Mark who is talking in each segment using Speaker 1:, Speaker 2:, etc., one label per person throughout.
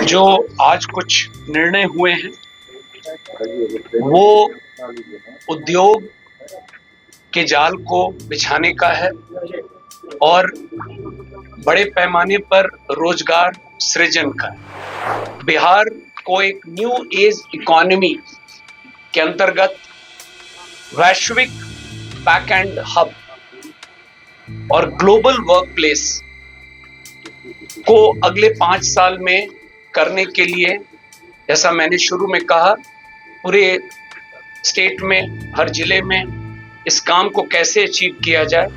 Speaker 1: जो आज कुछ निर्णय हुए हैं वो उद्योग के जाल को बिछाने का है और बड़े पैमाने पर रोजगार सृजन का है। बिहार को एक न्यू एज इकोनॉमी के अंतर्गत वैश्विक बैक एंड हब और ग्लोबल वर्कप्लेस को अगले 5 साल में करने के लिए, जैसा मैंने शुरू में कहा, पूरे स्टेट में, हर जिले में इस काम को कैसे अचीव किया जाए।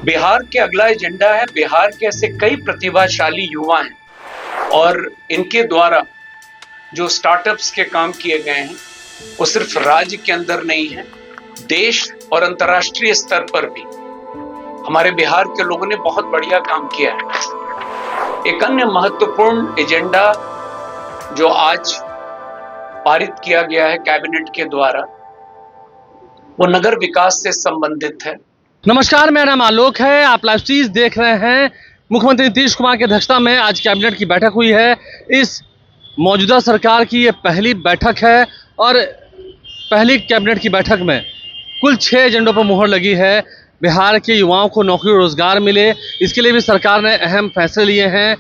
Speaker 1: बिहार के अगला एजेंडा है, बिहार के ऐसे कई प्रतिभाशाली युवा हैं और इनके द्वारा जो स्टार्टअप्स के काम किए गए हैं वो सिर्फ राज्य के अंदर नहीं है, देश और अंतर्राष्ट्रीय स्तर पर भी हमारे बिहार के लोगों ने बहुत बढ़िया काम किया है। एक अन्य महत्वपूर्ण एजेंडा जो आज पारित किया गया है कैबिनेट के द्वारा, वो नगर विकास से संबंधित है।
Speaker 2: नमस्कार, मेरा नाम आलोक है। आप लाइव सीरीज देख रहे हैं। मुख्यमंत्री नीतीश कुमार की अध्यक्षता में आज कैबिनेट की बैठक हुई है। इस मौजूदा सरकार की ये पहली बैठक है और पहली कैबिनेट की बैठक में कुल 6 एजेंडों पर मुहर लगी है। बिहार के युवाओं को नौकरी और रोजगार मिले, इसके लिए भी सरकार ने अहम फैसले लिए हैं।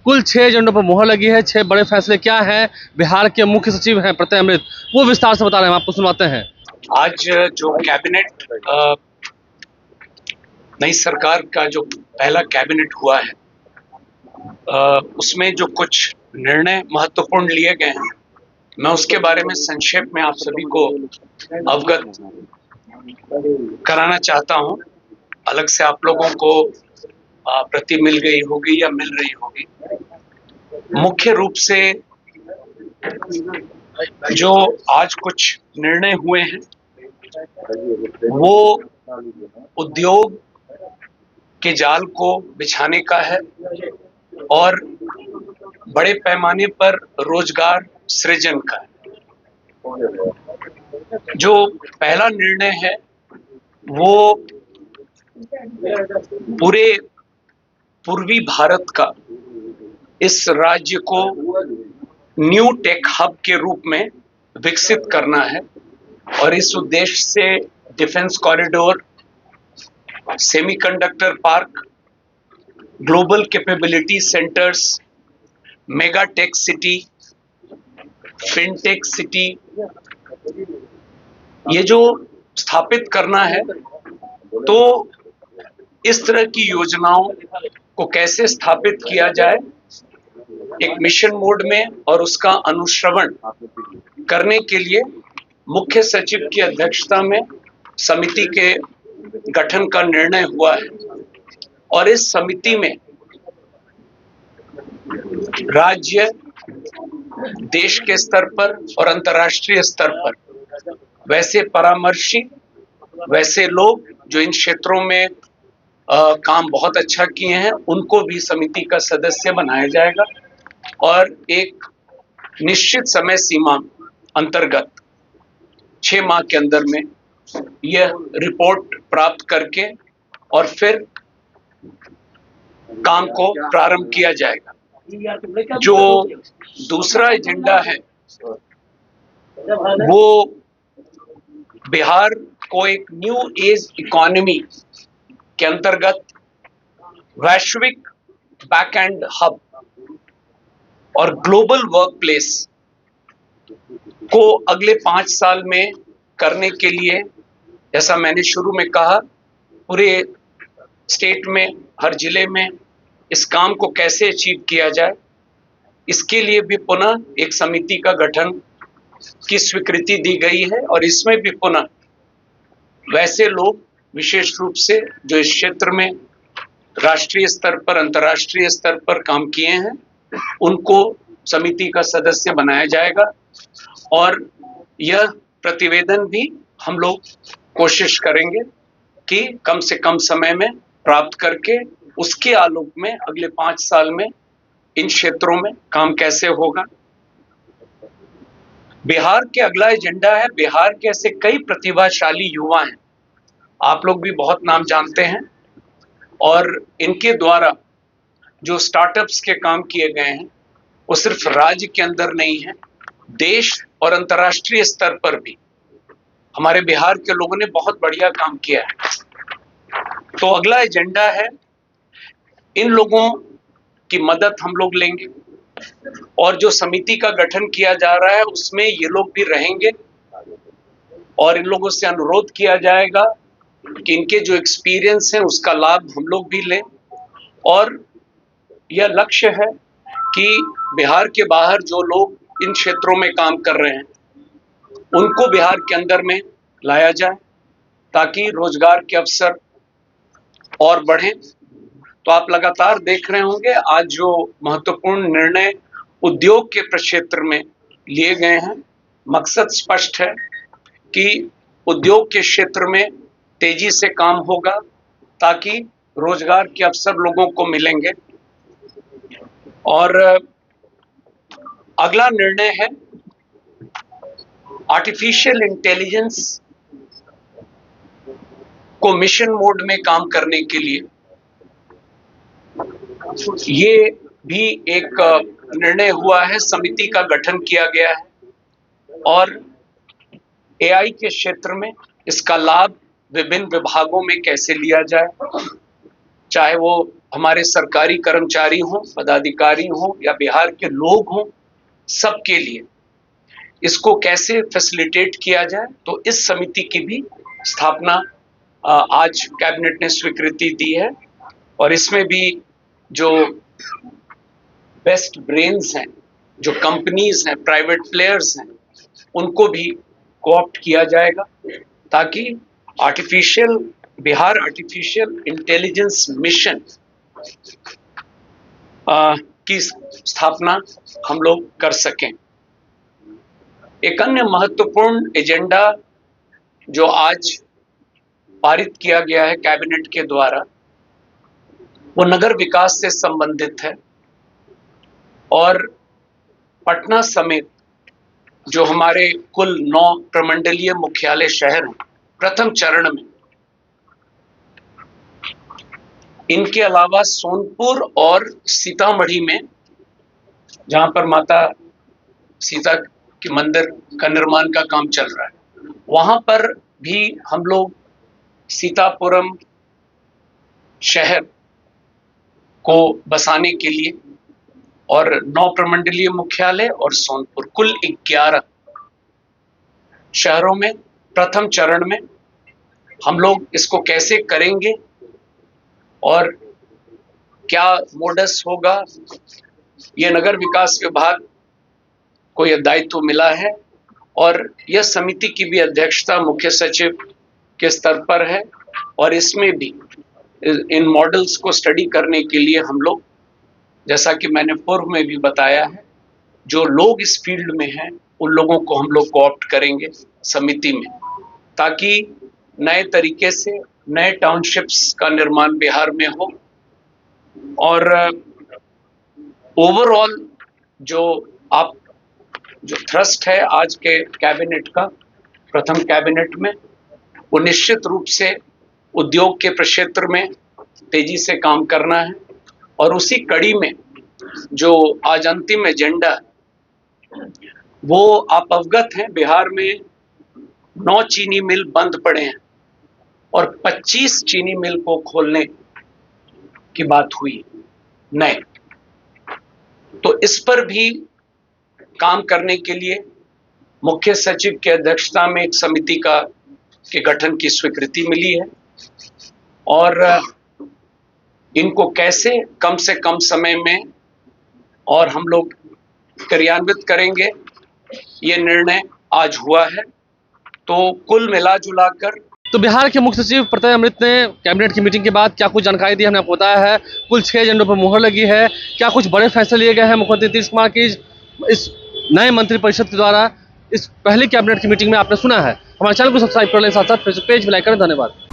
Speaker 2: कुल 6 एजेंडों पर मुहर लगी है। 6 बड़े फैसले क्या हैं, बिहार के मुख्य सचिव हैं प्रत्यय अमृत, वो विस्तार से बता रहे हैं, आपको सुनवाते हैं।
Speaker 1: आज जो कैबिनेट, नई सरकार का जो पहला कैबिनेट हुआ है, उसमें जो कुछ निर्णय महत्वपूर्ण लिए गए हैं, मैं उसके बारे में संक्षेप में आप सभी को अवगत कराना चाहता हूं। अलग से आप लोगों को प्रति मिल गई होगी या मिल रही होगी। मुख्य रूप से जो आज कुछ निर्णय हुए हैं वो उद्योग के जाल को बिछाने का है और बड़े पैमाने पर रोजगार सृजन का है। जो पहला निर्णय है वो पूरे पूर्वी भारत का, इस राज्य को न्यू टेक हब के रूप में विकसित करना है और इस उद्देश्य से defence corridor, semiconductor park, global capability centres, mega tech city, fintech city, ये जो स्थापित करना है, तो इस तरह की योजनाओं को कैसे स्थापित किया जाए एक मिशन मोड में और उसका अनुश्रवण करने के लिए मुख्य सचिव की अध्यक्षता में समिति के गठन का निर्णय हुआ है और इस समिति में राज्य, देश के स्तर पर और अंतर्राष्ट्रीय स्तर पर वैसे परामर्शी, वैसे लोग जो इन क्षेत्रों में काम बहुत अच्छा किए हैं, उनको भी समिति का सदस्य बनाया जाएगा और एक निश्चित समय सीमा अंतर्गत 6 माह के अंदर में यह रिपोर्ट प्राप्त करके और फिर काम को प्रारंभ किया जाएगा। जो दूसरा एजेंडा है वो बिहार को एक न्यू एज इकोनॉमी के अंतर्गत वैश्विक बैक एंड हब और ग्लोबल वर्कप्लेस को अगले 5 साल में करने के लिए, जैसा मैंने शुरू में कहा, पूरे स्टेट में, हर जिले में इस काम को कैसे अचीव किया जाए, इसके लिए भी पुनः एक समिति का गठन की स्वीकृति दी गई है और इसमें भी पुनः वैसे लोग विशेष रूप से जो इस क्षेत्र में राष्ट्रीय स्तर पर, अंतर्राष्ट्रीय स्तर पर काम किए हैं, उनको समिति का सदस्य बनाया जाएगा और यह प्रतिवेदन भी हम लोग कोशिश करेंगे कि कम से कम समय में प्राप्त करके उसके आलोक में अगले 5 साल में इन क्षेत्रों में काम कैसे होगा। बिहार के अगला एजेंडा है, बिहार के ऐसे कई प्रतिभाशाली युवा हैं, आप लोग भी बहुत नाम जानते हैं और इनके द्वारा जो स्टार्टअप्स के काम किए गए हैं वो सिर्फ राज्य के अंदर नहीं है, देश और अंतर्राष्ट्रीय स्तर पर भी हमारे बिहार के लोगों ने बहुत बढ़िया काम किया है। तो अगला एजेंडा है, इन लोगों की मदद हम लोग लेंगे और जो समिति का गठन किया जा रहा है उसमें ये लोग भी रहेंगे और इन लोगों से अनुरोध किया जाएगा कि इनके जो एक्सपीरियंस है उसका लाभ हम लोग भी लें। और यह लक्ष्य है कि बिहार के बाहर जो लोग इन क्षेत्रों में काम कर रहे हैं उनको बिहार के अंदर में लाया जाए ताकि रोजगार के अवसर और बढ़ें। तो आप लगातार देख रहे होंगे आज जो महत्वपूर्ण निर्णय उद्योग के प्रक्षेत्र में लिए गए हैं, मकसद स्पष्ट है कि उद्योग के क्षेत्र में तेजी से काम होगा ताकि रोजगार के अवसर लोगों को मिलेंगे। और अगला निर्णय है आर्टिफिशियल इंटेलिजेंस को मिशन मोड में काम करने के लिए। ये भी एक निर्णय हुआ है, समिति का गठन किया गया है और एआई के क्षेत्र में इसका लाभ विभिन्न विभागों में कैसे लिया जाए, चाहे वो हमारे सरकारी कर्मचारी हों, पदाधिकारी हों या बिहार के लोग हों, सबके लिए इसको कैसे फैसिलिटेट किया जाए। तो इस समिति की भी स्थापना आज कैबिनेट ने स्वीकृति दी है और इसमें भी जो बेस्ट ब्रेन्स हैं, जो कंपनीज हैं, प्राइवेट प्लेयर्स हैं, उनको भी कोऑप्ट किया जाएगा ताकि बिहार आर्टिफिशियल इंटेलिजेंस मिशन की स्थापना हम लोग कर सकें। एक अन्य महत्वपूर्ण एजेंडा जो आज पारित किया गया है कैबिनेट के द्वारा वो नगर विकास से संबंधित है और पटना समेत जो हमारे कुल 9 प्रमंडलीय मुख्यालय शहर हैं, प्रथम चरण में इनके अलावा सोनपुर और सीतामढ़ी में जहां पर माता सीता के मंदिर का निर्माण का काम चल रहा है, वहां पर भी हम लोग सीतापुरम शहर को बसाने के लिए और 9 प्रमंडलीय मुख्यालय और सोनपुर कुल 11 शहरों में प्रथम चरण में हम लोग इसको कैसे करेंगे और क्या मोडस होगा, ये नगर विकास विभाग को यह दायित्व मिला है और यह समिति की भी अध्यक्षता मुख्य सचिव के स्तर पर है और इसमें भी इन मॉडल्स को स्टडी करने के लिए हम लोग, जैसा कि मैंने पूर्व में भी बताया है, जो लोग इस फील्ड में हैं उन लोगों को हम लोग कोऑप्ट करेंगे समिति में ताकि नए तरीके से नए टाउनशिप्स का निर्माण बिहार में हो। और ओवरऑल जो थ्रस्ट है आज के कैबिनेट का, प्रथम कैबिनेट में, वो निश्चित रूप से उद्योग के प्रक्षेत्र में तेजी से काम करना है और उसी कड़ी में जो आज अंतिम एजेंडा वो आप अवगत हैं, बिहार में 9 चीनी मिल बंद पड़े हैं और 25 चीनी मिल को खोलने की बात हुई नए। तो इस पर भी काम करने के लिए मुख्य सचिव की अध्यक्षता में एक समिति के गठन की स्वीकृति मिली है और इनको कैसे कम से कम समय में और हम लोग क्रियान्वित करेंगे, ये निर्णय आज हुआ है। तो कुल मिला जुला कर
Speaker 2: तो बिहार के मुख्य सचिव प्रत्यय अमृत ने कैबिनेट की मीटिंग के बाद क्या कुछ जानकारी दी हमने आपको बताया है। कुल 6 एजेंडों पर मुहर लगी है। क्या कुछ बड़े फैसले लिए गए हैं मुख्यमंत्री नीतीश कुमार की इस नए मंत्रिपरिषद के द्वारा, इस पहली कैबिनेट की मीटिंग में आपने सुना है। हमारे चैनल को सब्सक्राइब कर लें, साथ साथ फेसबुक पेज भी लाइक करें। धन्यवाद।